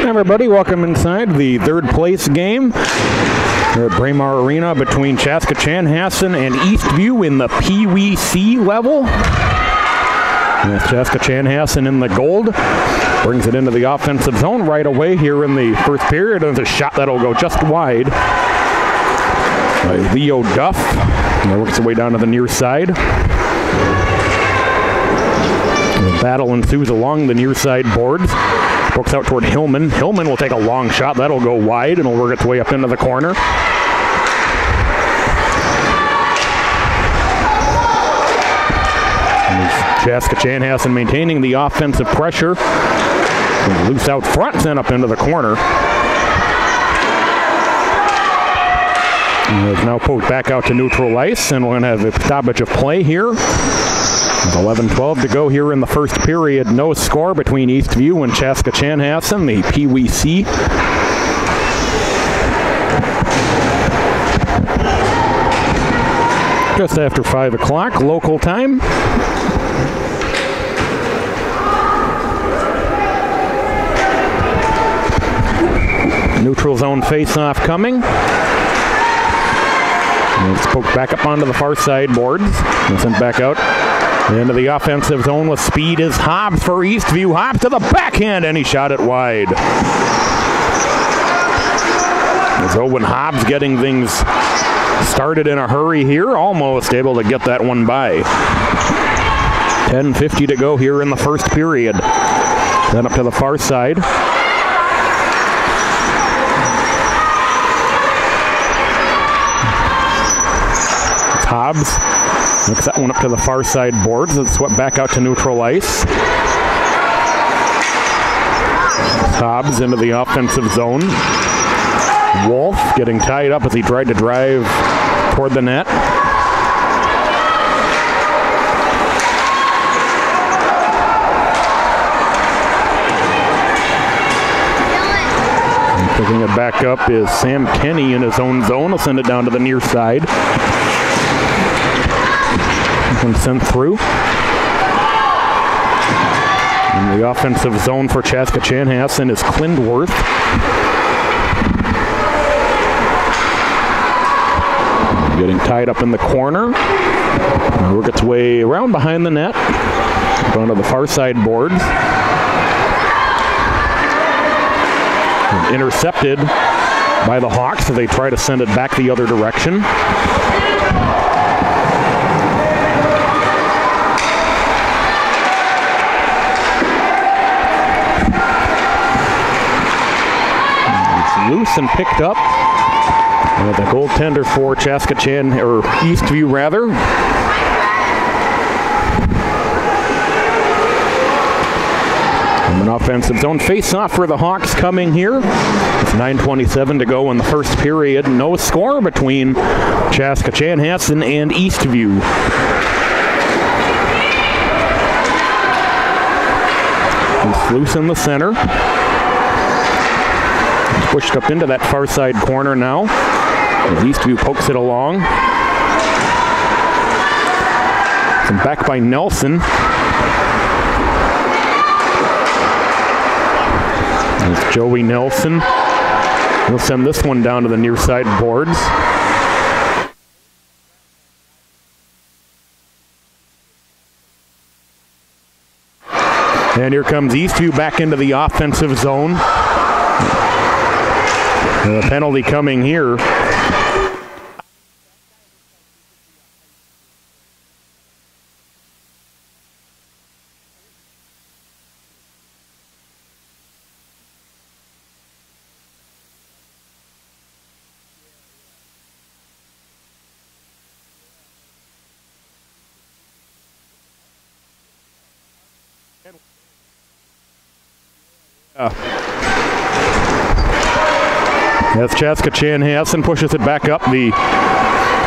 Everybody, welcome inside the third place game here at Braemar Arena between Chaska Chanhassen and Eastview in the PeeWee C level. With Chaska Chanhassen in the gold, brings it into the offensive zone right away here in the first period. There's a shot that'll go just wide by Leo Duff. And works its way down to the near side. The battle ensues along the near side boards. Pokes out toward Hillman. Hillman will take a long shot. That'll go wide and will work its way up into the corner. Chaska Chanhassen maintaining the offensive pressure. Loose out front, sent up into the corner. It's now poked back out to neutral ice, and we're going to have a stoppage of play here. With 11-12 to go here in the first period. No score between Eastview and Chaska Chanhassen, the PeeWee C. Just after 5 o'clock local time. Neutral zone face-off coming. And it's poked back up onto the far side boards and sent back out. Into the offensive zone with speed is Hobbs for Eastview. Hobbs to the backhand, and he shot it wide. As Owen Hobbs getting things started in a hurry here, almost able to get that one by. 10:50 to go here in the first period. Then up to the far side. It's Hobbs. Looks that one up to the far side boards. It's swept back out to neutral ice. Hobbs into the offensive zone. Wolf getting tied up as he tried to drive toward the net. And picking it back up is Sam Kenny in his own zone. He'll send it down to the near side. One sent through. In the offensive zone for Chaska Chanhassen is Klindworth. Getting tied up in the corner. Work its way around behind the net. Onto the far side boards. And intercepted by the Hawks, so they try to send it back the other direction. Loose and picked up. The goaltender for Chaska or Eastview rather. From an offensive zone face-off for the Hawks coming here. It's 9:27 to go in the first period. No score between Chaska Chanhassen and Eastview. It's loose in the center. Pushed up into that far side corner now. As Eastview pokes it along. And back by Nelson. It's Joey Nelson. He'll send this one down to the near side boards. And here comes Eastview back into the offensive zone. The penalty coming here. As Chaska Chanhassen pushes it back up the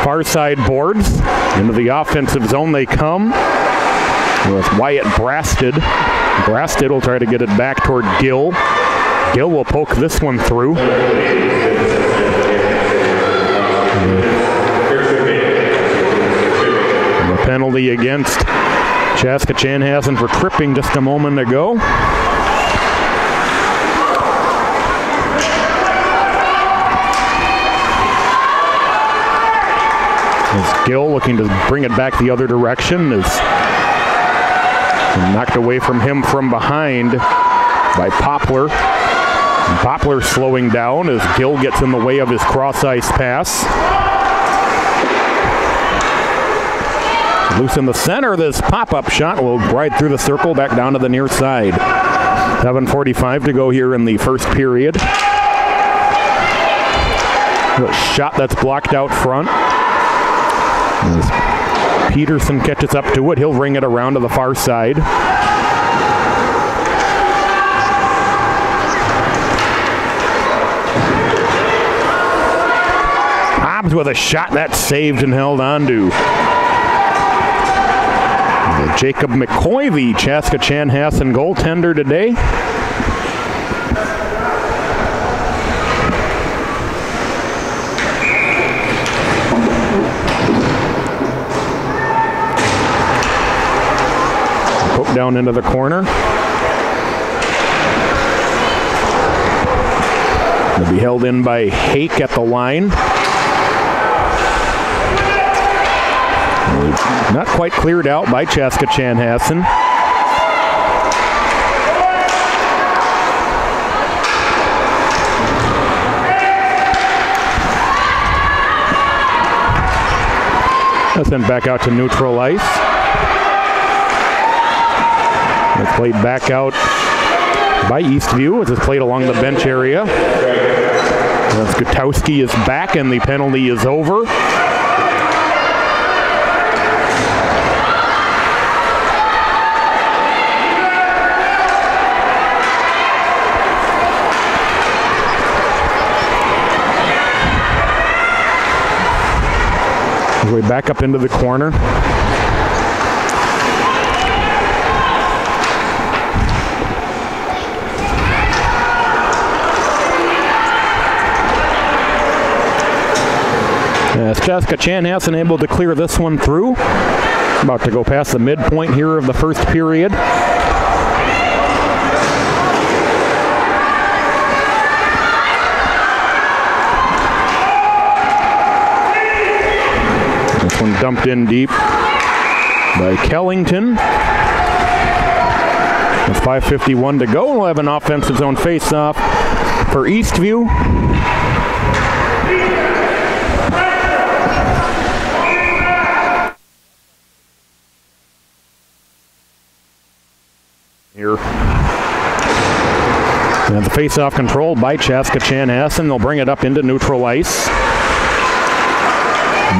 far side boards. Into the offensive zone they come. With Wyatt Brasted. Brasted will try to get it back toward Gill. Gill will poke this one through. And the penalty against Chaska Chanhassen for tripping just a moment ago. As Gill looking to bring it back the other direction is knocked away from him from behind by Poplar. And Poplar slowing down as Gill gets in the way of his cross-ice pass. Loose in the center, this pop-up shot will ride through the circle back down to the near side. 7:45 to go here in the first period. A shot that's blocked out front. As Peterson catches up to it, he'll ring it around to the far side. Hobbs with a shot that's saved and held on to. Jacob McCoy, the Chaska Chanhassen goaltender today. Poked down into the corner. It'll be held in by Hake at the line. Not quite cleared out by Chaska Chanhassen. That's sent back out to neutral ice. It's played back out by Eastview as it's played along the bench area. As Gutowski is back and the penalty is over. Way back up into the corner. As Chaska Chanhassen able to clear this one through. About to go past the midpoint here of the first period. One dumped in deep by Kellington. With 5:51 to go, we'll have an offensive zone face-off for Eastview. Here. And the face-off controlled by Chaska Chanhassen. They'll bring it up into neutral ice.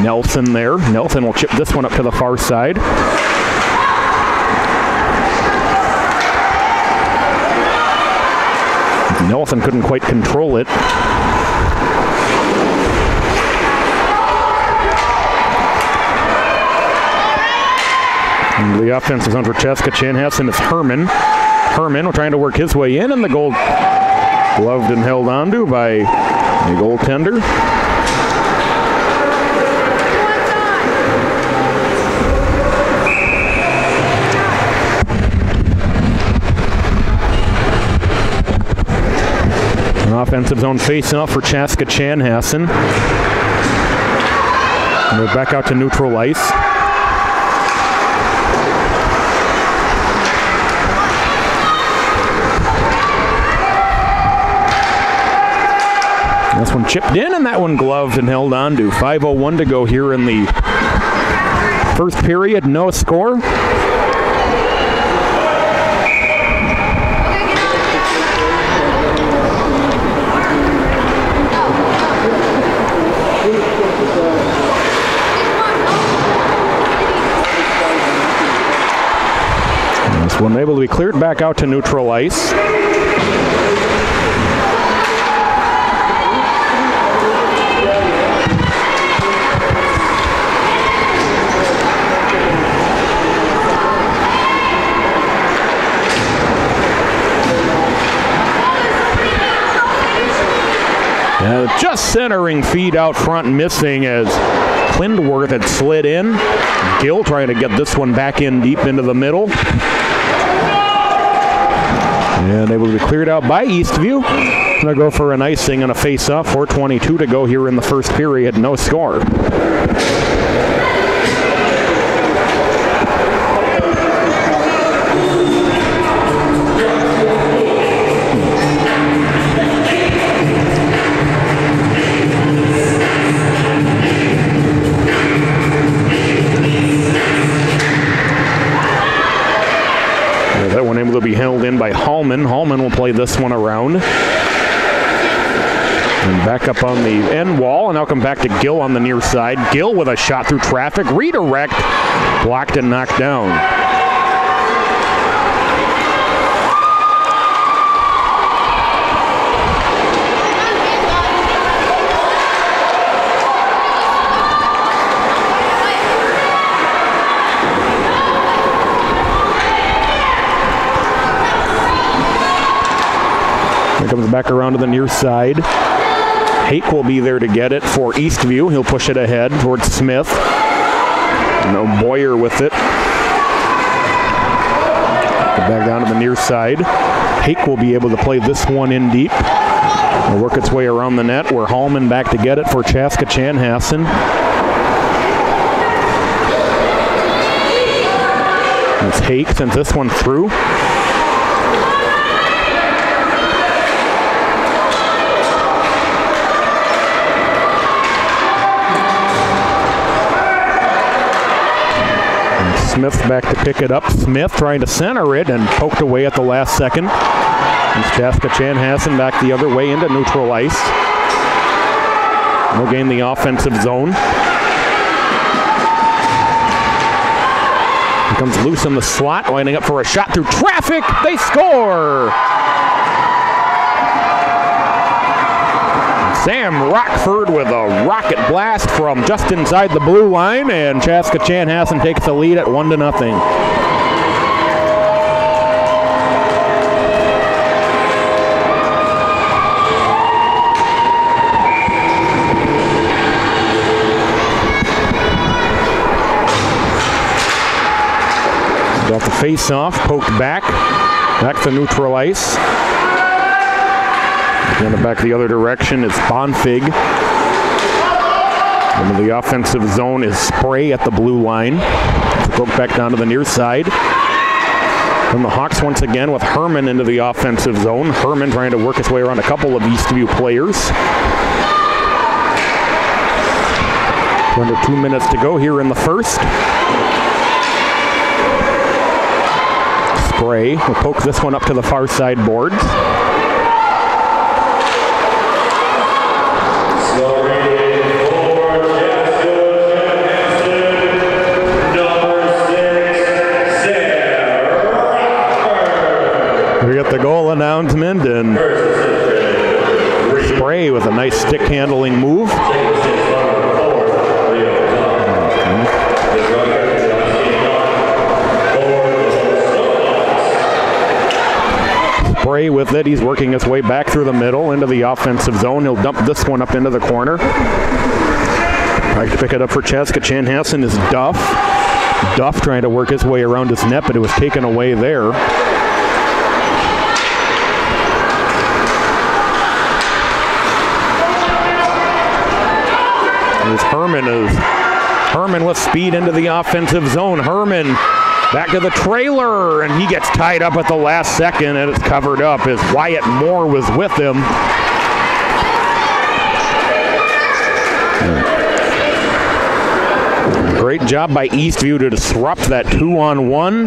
Nelson there. Nelson will chip this one up to the far side. Nelson couldn't quite control it. And the offensive zone for Chaska Chanhassen is Herman. Herman trying to work his way in, and the goal gloved and held onto by the goaltender. Offensive zone face-off for Chaska Chanhassen. We're back out to neutral ice. This one chipped in, and that one gloved and held on to. 5:01 to go here in the first period. No score. One able to be cleared back out to neutral ice. Just centering feed out front, missing as Klindworth had slid in. Gill trying to get this one back in deep into the middle. And able to be cleared out by Eastview. Going to go for an icing and a face-off. 4:22 to go here in the first period. No score. in by Hallman. Hallman will play this one around. And back up on the end wall, and now come back to Gill on the near side. Gill with a shot through traffic. Redirect. Blocked and knocked down. Comes back around to the near side. Hake will be there to get it for Eastview. He'll push it ahead towards Smith. No Boyer with it. Back down to the near side. Hake will be able to play this one in deep. It'll work its way around the net where Hallman back to get it for Chaska Chanhassen. It's Hake sends this one through. Smith back to pick it up. Smith trying to center it and poked away at the last second. And Chaska Chanhassen back the other way into neutral ice. We'll gain the offensive zone. He comes loose in the slot, lining up for a shot through traffic. They score! Sam Rockford with a rocket blast from just inside the blue line, and Chaska Chanhassen takes the lead at 1-0. Got the face-off, poked back to neutral ice. And back the other direction is Bonfig. And the offensive zone is Spray at the blue line. Broke back down to the near side. And the Hawks once again with Herman into the offensive zone. Herman trying to work his way around a couple of Eastview players. Under 2 minutes to go here in the first. Spray will poke this one up to the far side boards. We got the goal announcement, and Spray with a nice stick handling move. Spray with it. He's working his way back through the middle into the offensive zone. He'll dump this one up into the corner. Right to pick it up for Chaska Chanhassen is Duff. Duff trying to work his way around his net, but it was taken away there. Herman with speed into the offensive zone. Herman back to the trailer, and he gets tied up at the last second, and it's covered up as Wyatt Moore was with him. Great job by Eastview to disrupt that 2-on-1.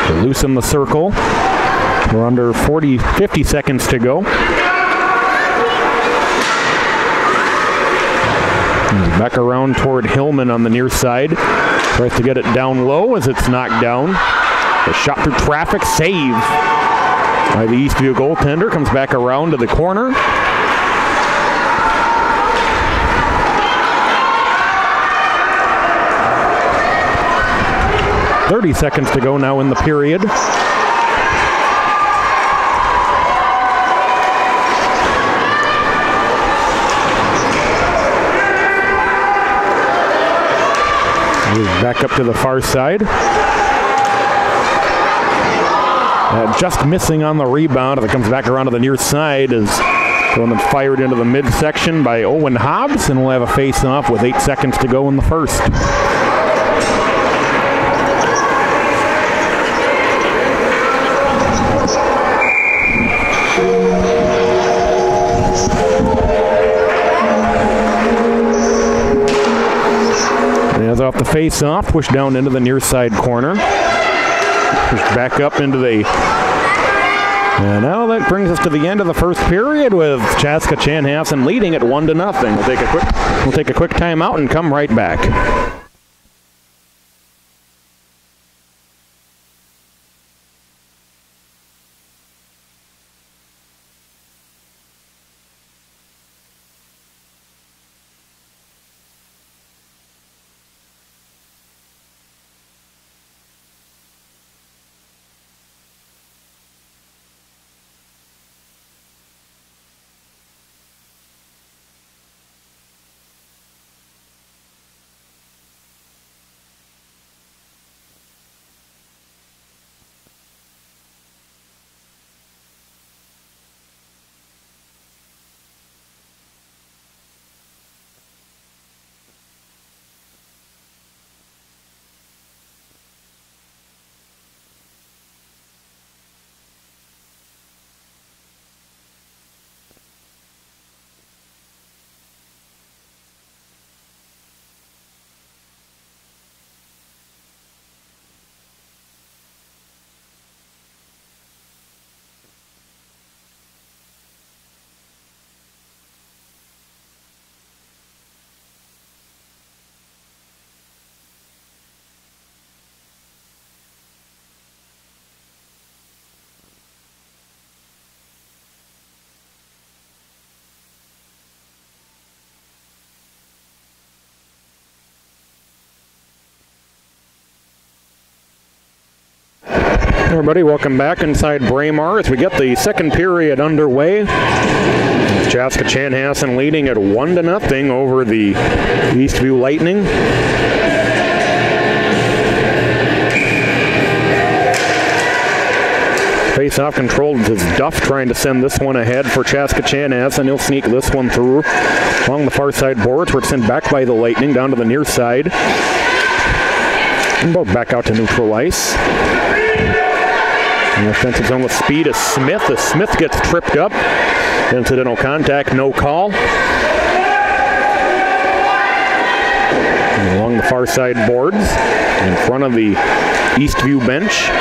To loosen the circle. We're under 50 seconds to go. Back around toward Hillman on the near side. Tries to get it down low as it's knocked down. A shot through traffic, save by the Eastview goaltender. Comes back around to the corner. .30 seconds to go now in the period. Back up to the far side. Just missing on the rebound. If it comes back around to the near side, is going and fired into the midsection by Owen Hobbs, and we'll have a face-off with 8 seconds to go in the first. face-off, pushed down into the near side corner. Pushed back up into the... And now that brings us to the end of the first period with Chaska Chanhassen leading at 1-0. We'll take a quick timeout and come right back. Everybody, welcome back inside Braemar as we get the second period underway. Chaska Chanhassen leading at 1-0 over the Eastview Lightning. Face-off controlled as Duff trying to send this one ahead for Chaska Chanhassen. He'll sneak this one through along the far side boards where it's sent back by the Lightning down to the near side. And both back out to neutral ice. And the offensive zone with speed is Smith. As Smith gets tripped up. Incidental contact, no call. And along the far side boards, in front of the Eastview bench.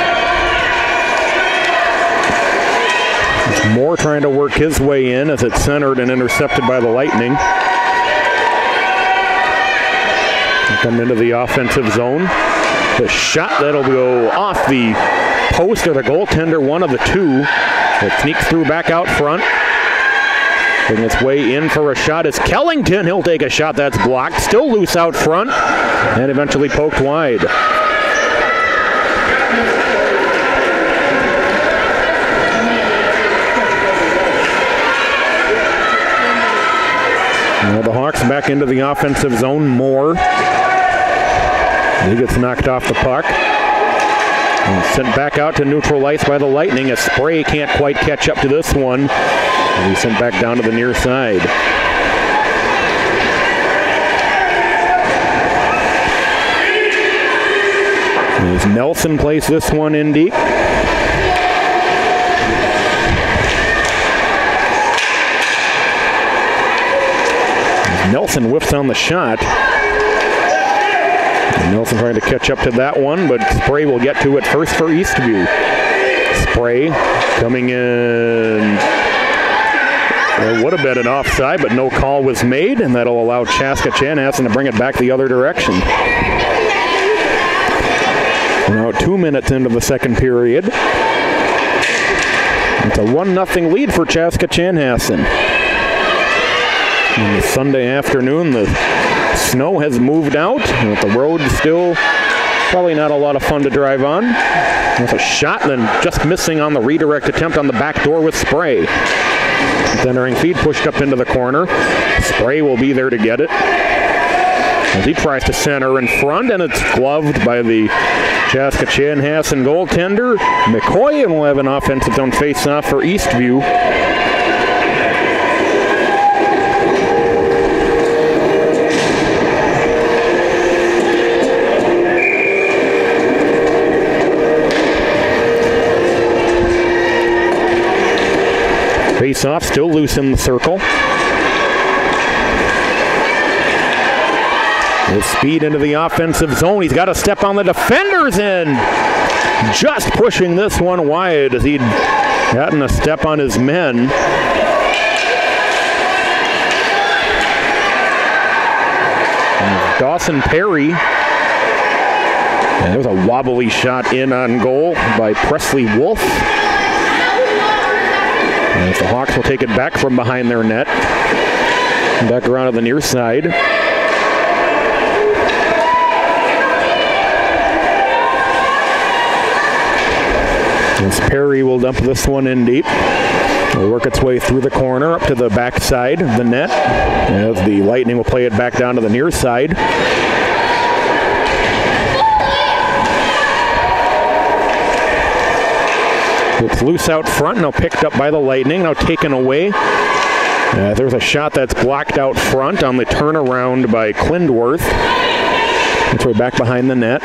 Moore trying to work his way in as it's centered and intercepted by the Lightning. Come into the offensive zone. The shot that'll go off the post of the goaltender, one of the two. It sneaks through back out front. Getting its way in for a shot is Kellington. He'll take a shot that's blocked. Still loose out front and eventually poked wide. Now the Hawks back into the offensive zone. Moore. He gets knocked off the puck. And sent back out to neutral ice by the Lightning. A Spray can't quite catch up to this one. And he's sent back down to the near side. As Nelson plays this one in deep. As Nelson whiffs on the shot. Nelson trying to catch up to that one, but Spray will get to it first for Eastview. Spray coming in. It would have been an offside, but no call was made, and that'll allow Chaska Chanhassen to bring it back the other direction. Now 2 minutes into the second period. It's a 1-0 lead for Chaska Chanhassen. On the Sunday afternoon, the snow has moved out. The road is still probably not a lot of fun to drive on. With a shot, then just missing on the redirect attempt on the back door with Spray. Centering feed pushed up into the corner. Spray will be there to get it. As he tries to center in front, and it's gloved by the Chaska Chanhassen goaltender. McCoy will have an offensive zone face-off for Eastview. Face-off, still loose in the circle. With speed into the offensive zone. He's got to step on the defenders and just pushing this one wide as he'd gotten a step on his men. And Dawson Perry. And there's a wobbly shot in on goal by Presley Wolf. And the Hawks will take it back from behind their net. Back around to the near side. As Perry will dump this one in deep. It'll work its way through the corner up to the back side of the net. As the Lightning will play it back down to the near side. It's loose out front, now picked up by the Lightning, now taken away. There's a shot that's blocked out front on the turnaround by Klindworth. It's way back behind the net.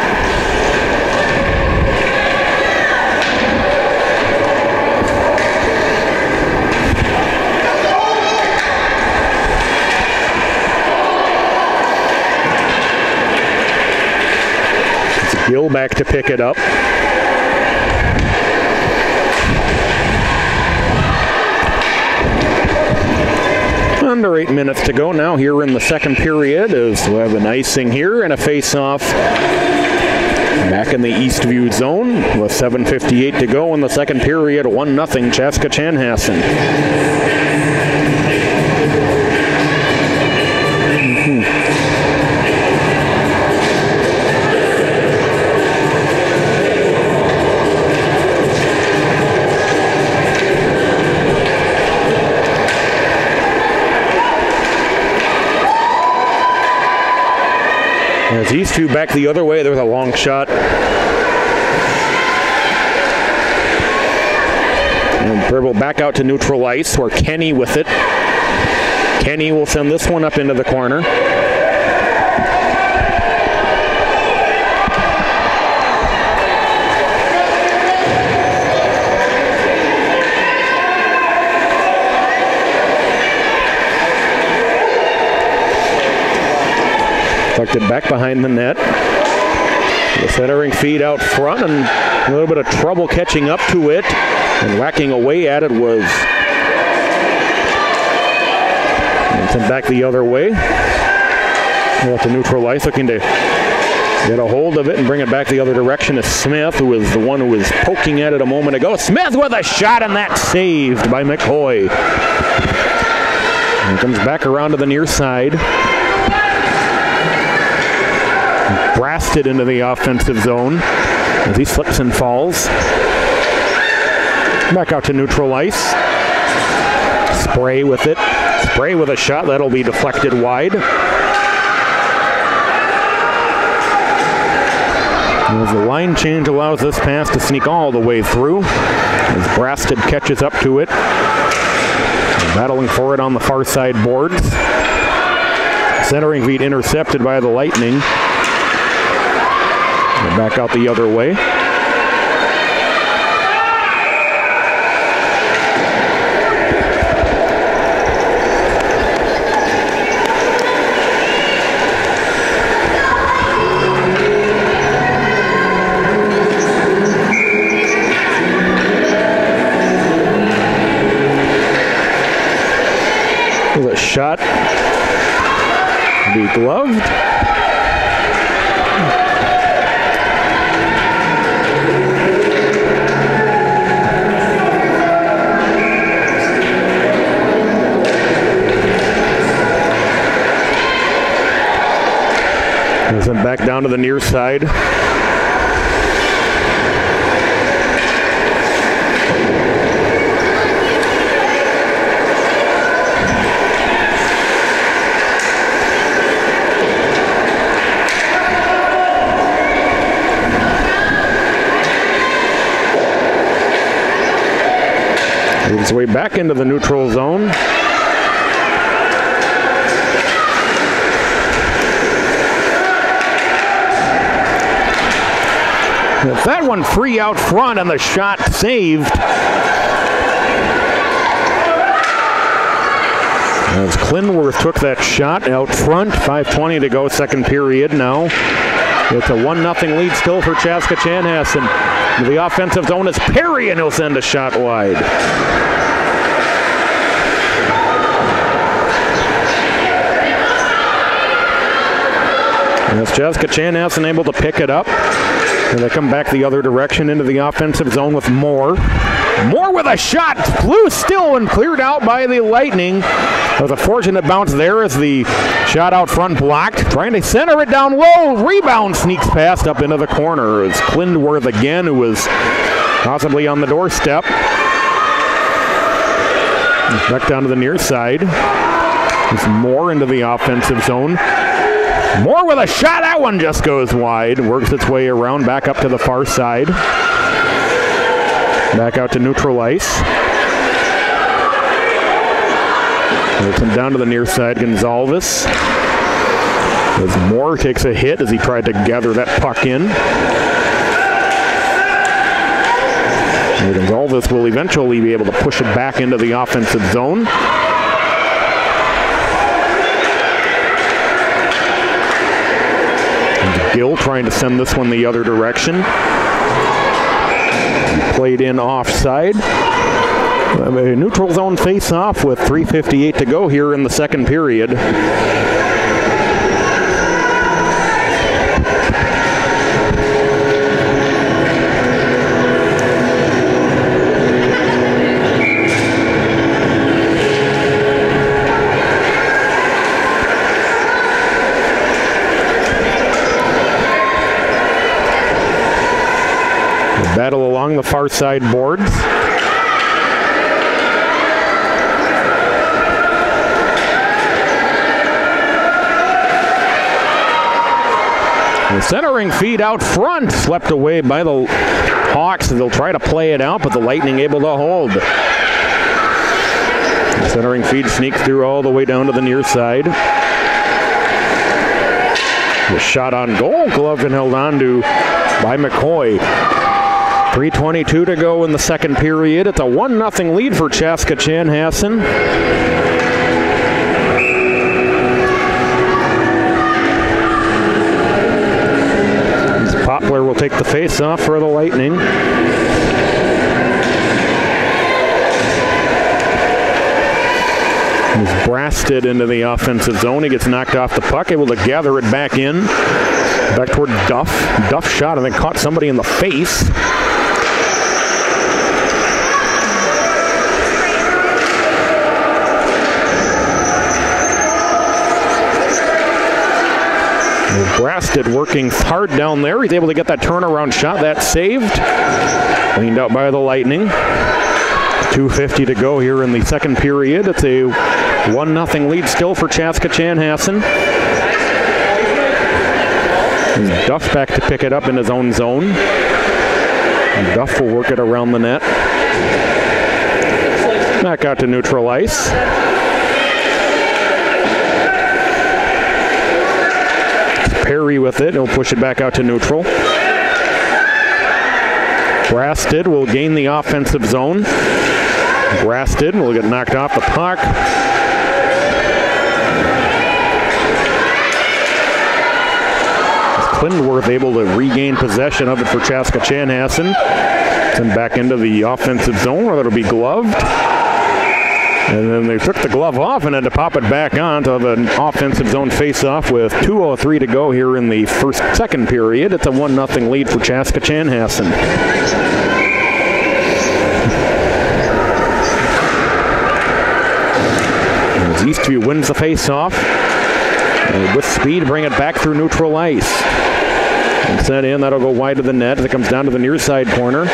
It's Gill back to pick it up. Under 8 minutes to go now here in the second period as we have an icing here and a face-off back in the Eastview zone with 7:58 to go in the second period. 1-0 Chaska Chanhassen. As Eastview back the other way, there's a long shot. And dribble back out to neutral ice where Kenny with it. Kenny will send this one up into the corner. Tucked it back behind the net. The centering feed out front and a little bit of trouble catching up to it. And whacking away at it was sent back the other way. Off the neutral ice, looking to get a hold of it and bring it back the other direction to Smith, who was the one who was poking at it a moment ago. Smith with a shot, and that's saved by McCoy. And comes back around to the near side. Blasted into the offensive zone as he slips and falls. Back out to neutral ice. Spray with it. Spray with a shot that'll be deflected wide. As the line change allows this pass to sneak all the way through. As Brasted catches up to it. Battling for it on the far side boards. Centering feed intercepted by the Lightning. Back out the other way. There's a shot. Be gloved. Sent back down to the near side. Moves his way back into the neutral zone. That one free out front and the shot saved. As Clinworth took that shot out front, 5:20 to go, second period now. It's a 1-0 lead still for Chaska Chanhassen. The offensive zone is Perry, and he'll send a shot wide. And as Chaska Chanhassen able to pick it up, and they come back the other direction into the offensive zone with Moore. Moore with a shot, flew still and cleared out by the Lightning. There was a fortunate bounce there as the shot out front blocked. Trying to center it down low. Rebound sneaks past up into the corner. It's Clinworth again, who was possibly on the doorstep. Back down to the near side. It's Moore into the offensive zone. Moore with a shot. That one just goes wide. Works its way around back up to the far side. Back out to neutral ice. Moves him down to the near side, Gonzalez. As Moore takes a hit as he tried to gather that puck in. And Gonzalez will eventually be able to push it back into the offensive zone. And Gill trying to send this one the other direction. Played in offside. A neutral zone face-off with 3:58 to go here in the second period. Battle along the far side boards. The centering feed out front, swept away by the Hawks. They'll try to play it out, but the Lightning able to hold. The centering feed sneaks through all the way down to the near side. The shot on goal, gloved and held on to by McCoy. 3:22 to go in the second period. It's a 1-0 lead for Chaska Chanhassen. Poplar will take the face-off for the Lightning. He's brasted into the offensive zone. He gets knocked off the puck, able to gather it back in. Back toward Duff. Duff shot and then caught somebody in the face. Brasted working hard down there. He's able to get that turnaround shot. That's saved. Cleaned out by the Lightning. 2:50 to go here in the second period. It's a 1-0 lead still for Chaska Chanhassen. Duff back to pick it up in his own zone. And Duff will work it around the net. Back out to neutral ice. Perry with it. He'll push it back out to neutral. Brasted will gain the offensive zone. Brasted will get knocked off the puck. Clinworth able to regain possession of it for Chaska Chanhassen. Send back into the offensive zone where it'll be gloved. And then they took the glove off and had to pop it back on to the offensive zone face-off with 2:03 to go here in the second period. It's a 1-0 lead for Chaska Chanhassen. As Eastview wins the face-off. And with speed, bring it back through neutral ice. And set in, that'll go wide of the net as it comes down to the near side corner.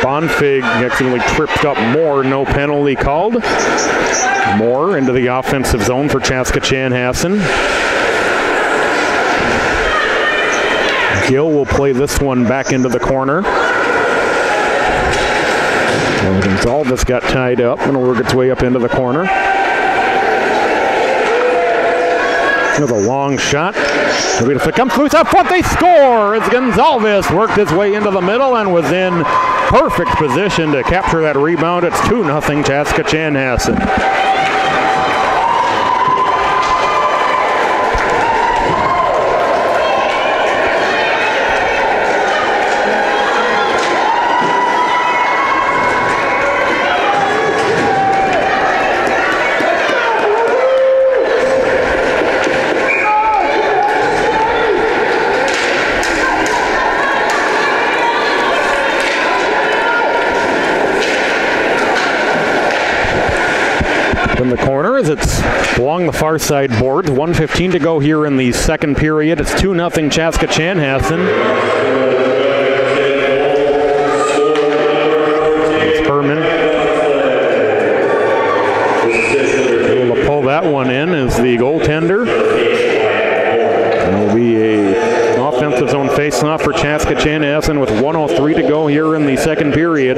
Bonfig accidentally tripped up Moore, no penalty called. Moore into the offensive zone for Chaska Chanhassen. Gill will play this one back into the corner. And Gonzalez got tied up and will work its way up into the corner. With a long shot. If it comes loose up front, they score! As Gonzalez worked his way into the middle and was in perfect position to capture that rebound. It's 2-0 Chaska Chanhassen. In the corners, it's along the far side boards. 1:15 to go here in the second period. It's 2-0 Chaska Chanhassen. It's Herman. Able to pull that one in as the goaltender. It'll be a offensive zone face-off for Chaska Chanhassen with 1:03 to go here in the second period.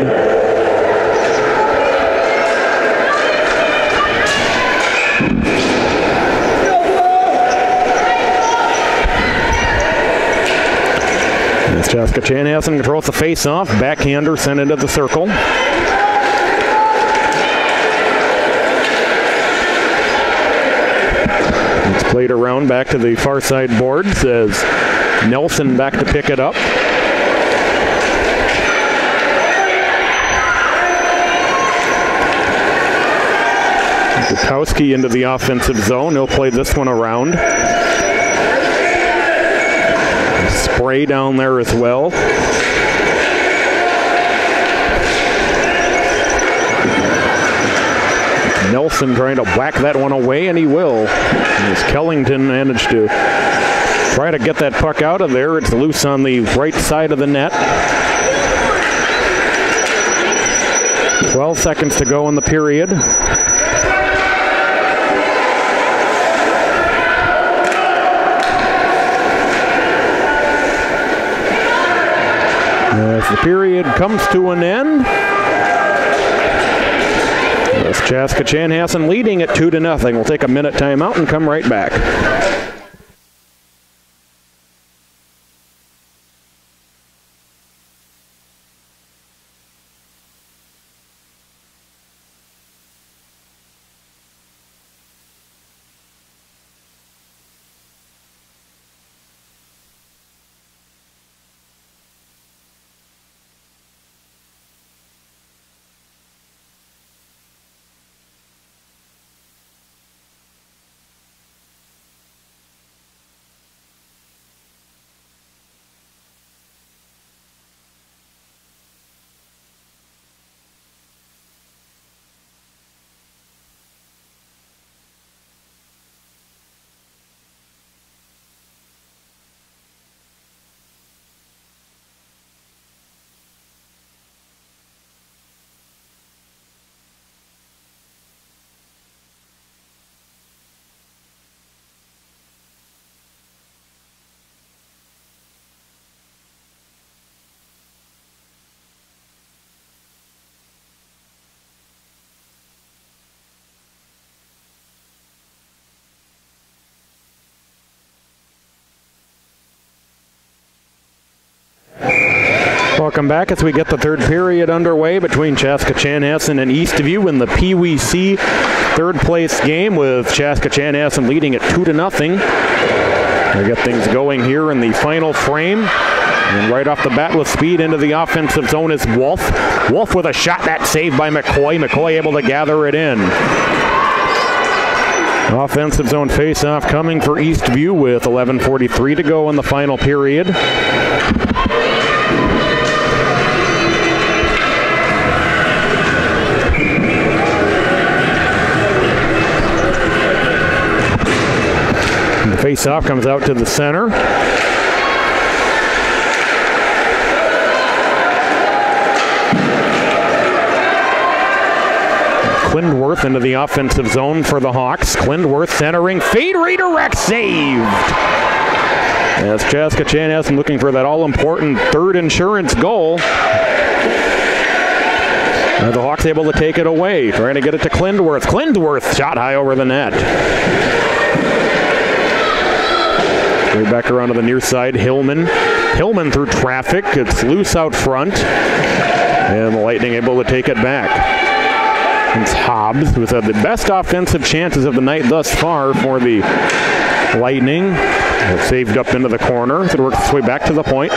As Chaska Chanhassen controls the face-off, backhander sent into the circle. It's played around back to the far side boards as Nelson back to pick it up. Gutowski into the offensive zone. He'll play this one around. Spray down there as well. Nelson trying to whack that one away, and he will. As Kellington managed to try to get that puck out of there. It's loose on the right side of the net. 12 seconds to go in the period. As the period comes to an end, it's Chaska Chanhassen leading at 2-0. We'll take a minute timeout and come right back. Welcome back as we get the third period underway between Chaska Chanhassen and Eastview in the PeeWee C third place game, with Chaska Chanhassen leading at 2-0. They get things going here in the final frame. And right off the bat with speed into the offensive zone is Wolf. Wolf with a shot, that saved by McCoy. McCoy able to gather it in. Offensive zone face-off coming for Eastview with 11:43 to go in the final period. Face-off comes out to the center. Klindworth into the offensive zone for the Hawks. Klindworth centering, fade redirect, saved. As Chaska Chanhassen looking for that all-important third insurance goal. The Hawks able to take it away, trying to get it to Klindworth. Klindworth shot high over the net. Way back around to the near side, Hillman. Hillman through traffic. It's loose out front. And the Lightning able to take it back. It's Hobbs, who's had the best offensive chances of the night thus far for the Lightning. It's saved up into the corner. It works its way back to the point.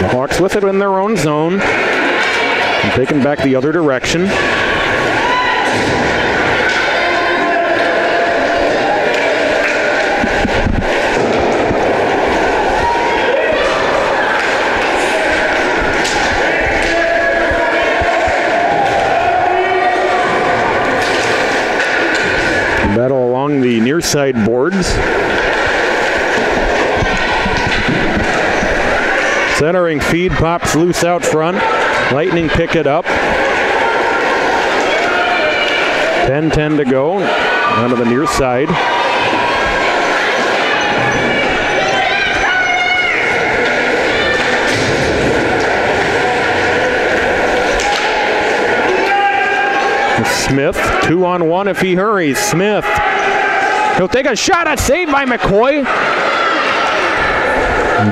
The Hawks with it in their own zone. And taken back the other direction. Battle along the near side boards. Centering feed pops loose out front. Lightning pick it up. 10-10 to go. Onto the near side. Smith, 2-on-1 if he hurries. Smith, he'll take a shot at save by McCoy.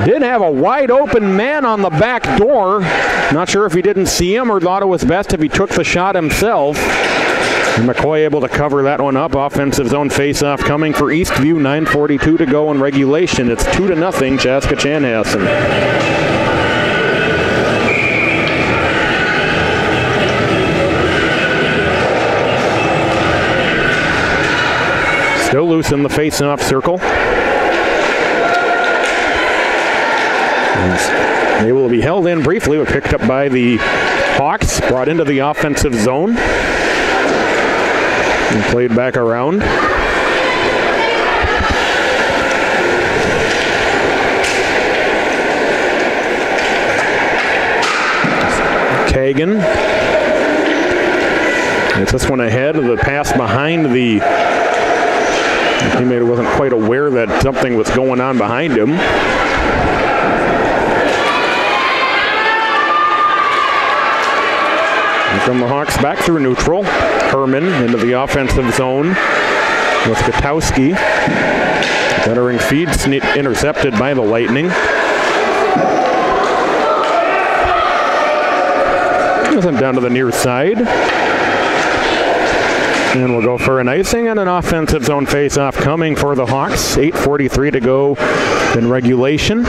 Did have a wide open man on the back door. Not sure if he didn't see him or thought it was best if he took the shot himself. And McCoy able to cover that one up. Offensive zone faceoff coming for Eastview. 9:42 to go in regulation. It's 2-0 Chaska Chanhassen. Still loose in the face-off circle. And they will be held in briefly, but picked up by the Hawks, brought into the offensive zone, and played back around. Kagan. Gets this one ahead of the pass behind the teammate wasn't quite aware that something was going on behind him. And from the Hawks back through neutral. Herman into the offensive zone with Gutowski. Centering feed intercepted by the Lightning. Nothing down to the near side. And we'll go for an icing and an offensive zone face-off coming for the Hawks. 8:43 to go in regulation.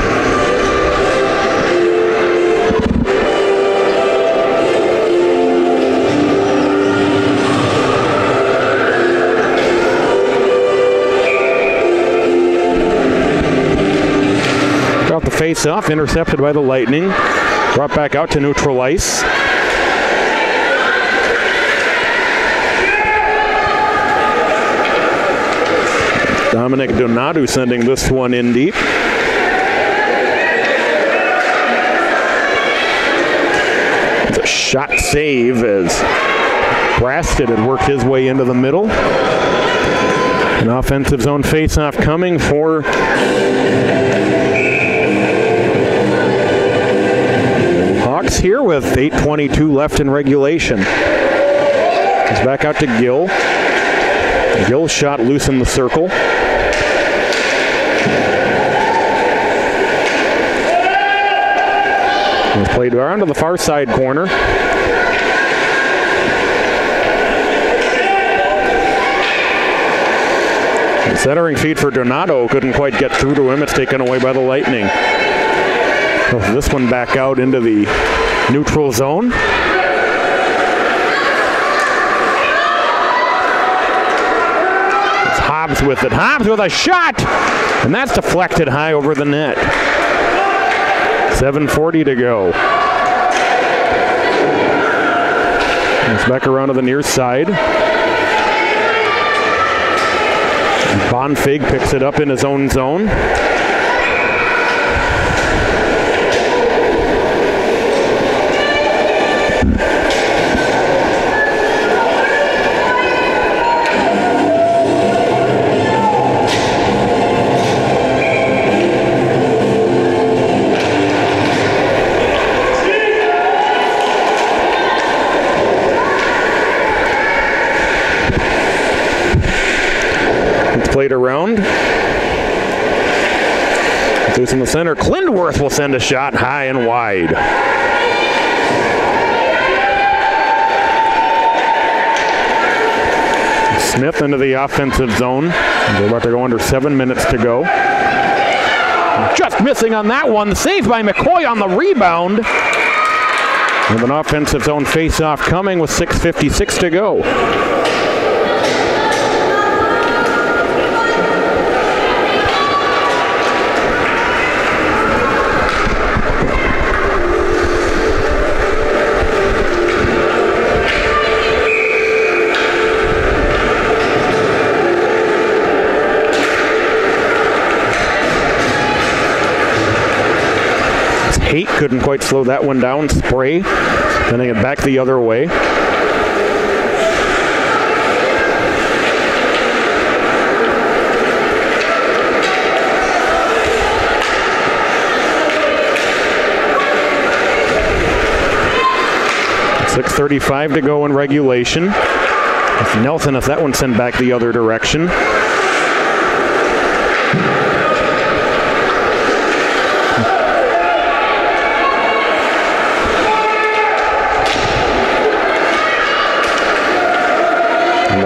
Got the face-off, intercepted by the Lightning. Brought back out to neutral ice. Dominic Donato sending this one in deep. It's a shot save as Brasted had worked his way into the middle. An offensive zone face-off coming for Hawks here with 8:22 left in regulation. It's back out to Gill. Gill's shot loose in the circle. It's played around to the far side corner. The centering feed for Donato couldn't quite get through to him. It's taken away by the Lightning. So this one back out into the neutral zone. It's Hobbs with it. Hobbs with a shot! And that's deflected high over the net. 7:40 to go. It's back around to the near side. Bonfig picks it up in his own zone. Played around. Loose in the center. Klindworth will send a shot high and wide. Smith into the offensive zone. They're about to go under 7 minutes to go. Just missing on that one. The save by McCoy on the rebound. With an offensive zone face-off coming with 6:56 to go. Haight couldn't quite slow that one down. Spray sending it back the other way. .6:35 to go in regulation. Nelson has that one sent back the other direction.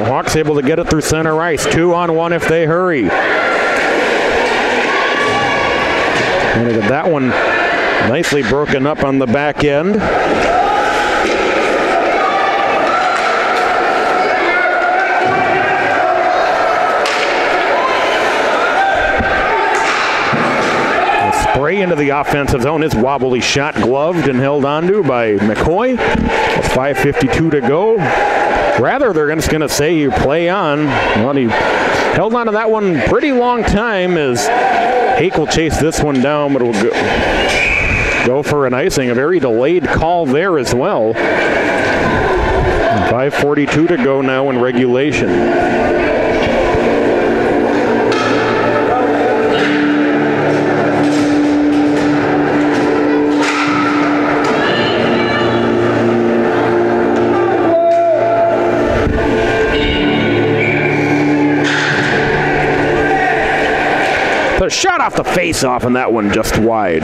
Hawks able to get it through center ice. 2-on-1 if they hurry. And they get that one nicely broken up on the back end. The spray into the offensive zone. His wobbly shot gloved and held onto by McCoy. 5:52 to go. Rather, they're just going to say you play on. Well, he held on to that one pretty long time as Hake will chase this one down, but it will go for an icing. A very delayed call there as well. 5:42 to go now in regulation. A shot off the face-off, and that one just wide.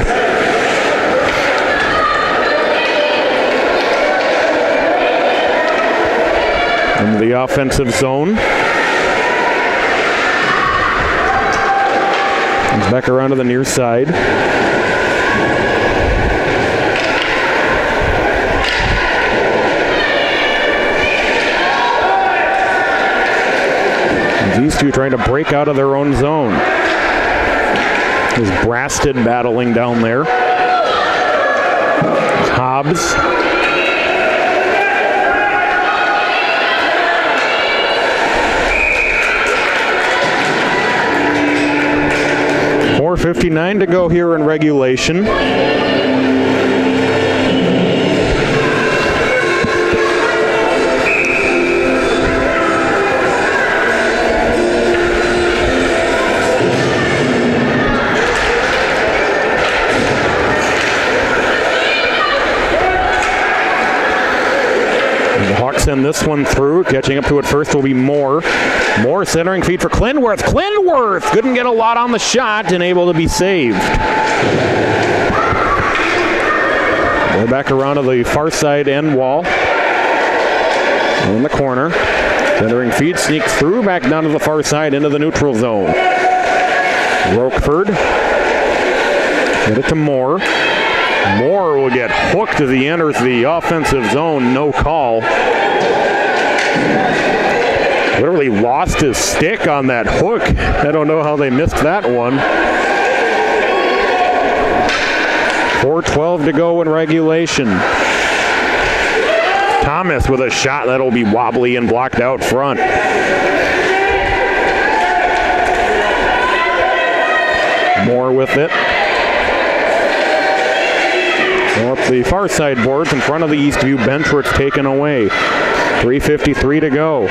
Into the offensive zone. Comes back around to the near side. These two trying to break out of their own zone. Is Brasted battling down there. Hobbs. .459 to go here in regulation. Send this one through. Catching up to it first will be Moore. Moore centering feed for Klindworth. Klindworth couldn't get a lot on the shot and able to be saved. We're back around to the far side end wall. In the corner. Centering feed sneaks through back down to the far side into the neutral zone. Roqueford. Get it to Moore. Moore will get hooked as he enters the offensive zone. No call. Literally lost his stick on that hook. I don't know how they missed that one. 4:12 to go in regulation. Thomas with a shot that'll be wobbly and blocked out front. Moore with it. Up the far side boards in front of the Eastview bench where it's taken away. 3:53 to go.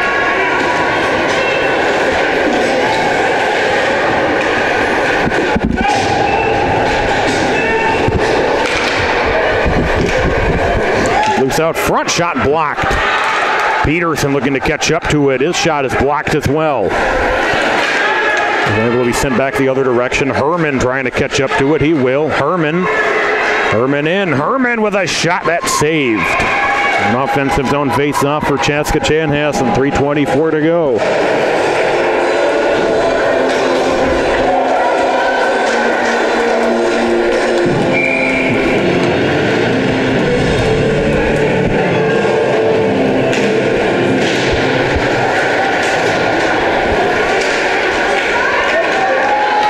Loose out front, shot blocked. Peterson looking to catch up to it. His shot is blocked as well. Able to be sent back the other direction. Herman trying to catch up to it. He will. Herman in. Herman with a shot that's saved. An offensive zone face-off for Chaska Chanhassen. 3:24 to go.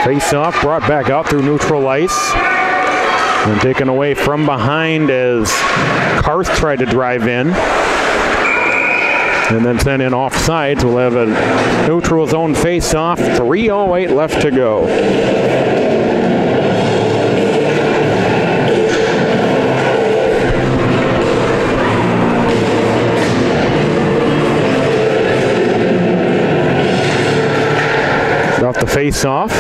Face-off brought back out through neutral ice. And taken away from behind as Karth tried to drive in. And then sent in offsides. We'll have a neutral zone face-off. 3:08 left to go. Off the face-off.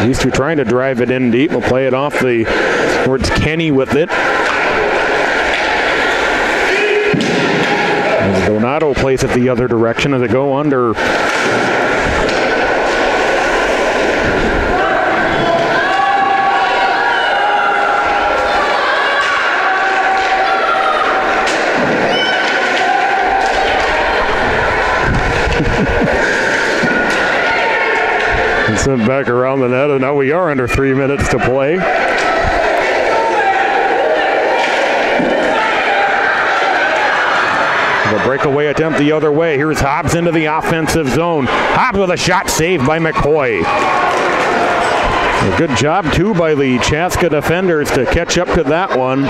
These two trying to drive it in deep. We'll play it off towards Kenny with it. And Donato plays it the other direction as they go under. And sent back around the net, and now we are under 3 minutes to play. The breakaway attempt the other way. Here's Hobbs into the offensive zone. Hobbs with a shot saved by McCoy. A good job, too, by the Chaska defenders to catch up to that one.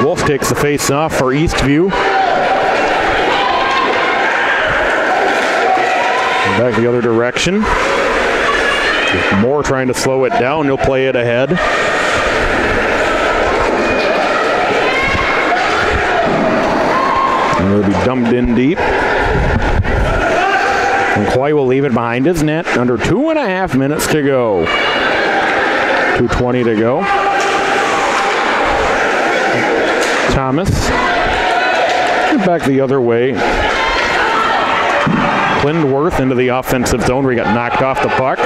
Wolf takes the face off for Eastview. Back the other direction. Moore trying to slow it down. He'll play it ahead. And it'll be dumped in deep. And Coy will leave it behind his net. Under 2.5 minutes to go. 2:20 to go. Thomas. Back the other way. Lindworth into the offensive zone where he got knocked off the puck.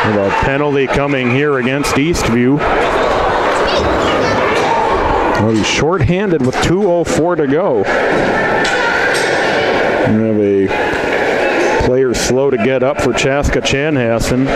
With a penalty coming here against Eastview. Well, he's shorthanded with 2:04 to go. We have a player slow to get up for Chaska Chanhassen.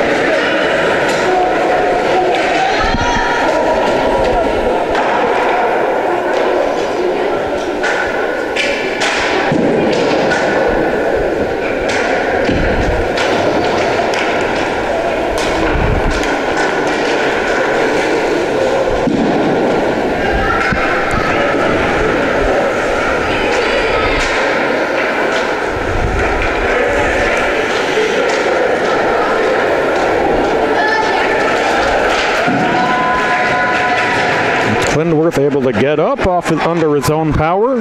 Lindworth able to get up off under his own power.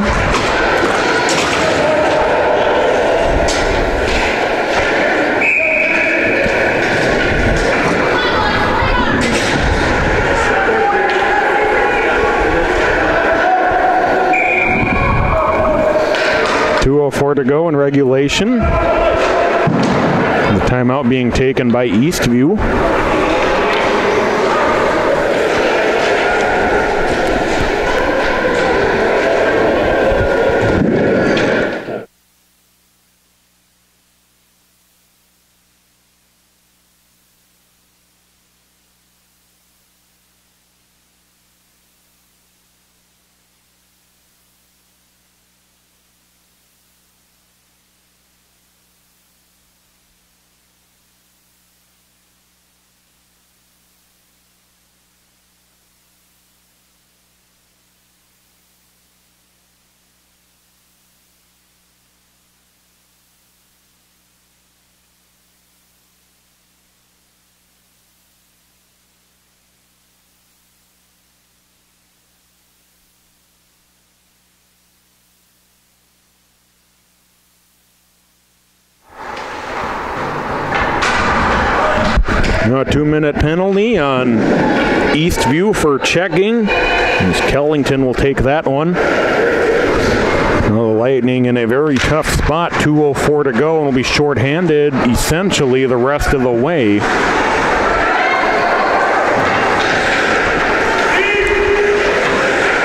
.204 to go in regulation. The timeout being taken by Eastview. A 2-minute penalty on Eastview for checking. As Kellington will take that one. Well, the Lightning in a very tough spot. 2:04 to go and will be shorthanded essentially the rest of the way.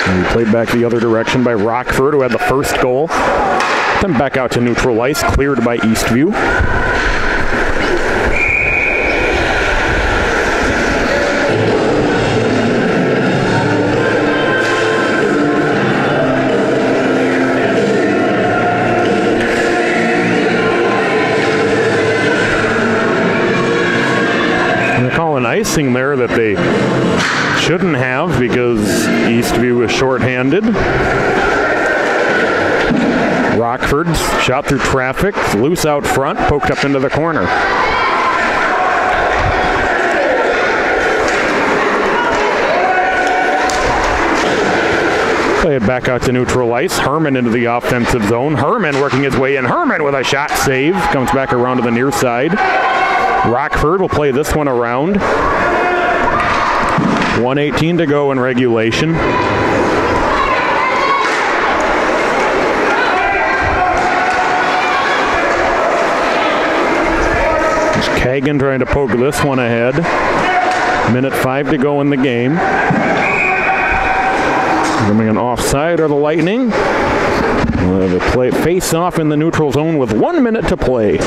And played back the other direction by Rockford, who had the first goal. Then back out to neutral ice, cleared by Eastview. Icing there that they shouldn't have because Eastview is shorthanded. Rockford's shot through traffic, loose out front, poked up into the corner. Play it back out to neutral ice. Herman into the offensive zone. Herman working his way in. Herman with a shot save. Comes back around to the near side. Rockford will play this one around. 1:18 to go in regulation. There's Kagan trying to poke this one ahead. 1:05 to go in the game. Coming an offside are the Lightning. They'll play face off in the neutral zone with 1 minute to play.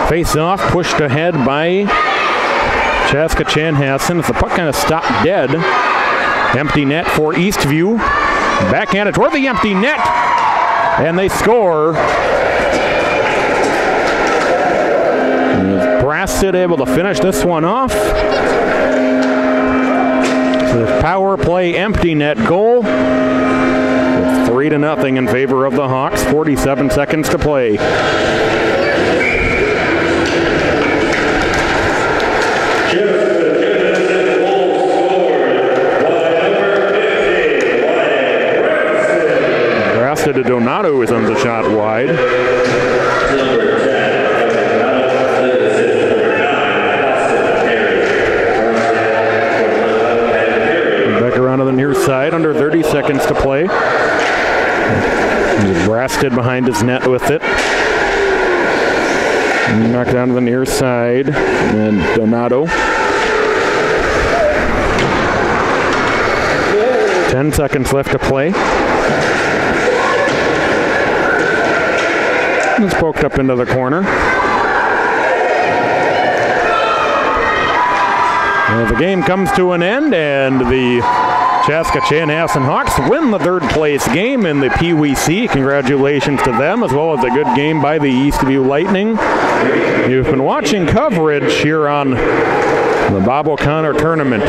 Face off, pushed ahead by Chaska Chanhassen. The puck kind of stopped dead. Empty net for Eastview. Backhanded toward the empty net. And they score. Brasted able to finish this one off. The power play empty net goal. 3-0 in favor of the Hawks. 47 seconds to play. To Donato is on the shot wide. Back around to the near side, under 30 seconds to play. Brasted behind his net with it. Knocked down to the near side, and Donato. 10 seconds left to play. It's poked up into the corner. Well, the game comes to an end, and the Chaska Chanhassen Hawks win the third place game in the PeeWee C. Congratulations to them, as well as a good game by the Eastview Lightning. You've been watching coverage here on the Bob O'Connor Tournament.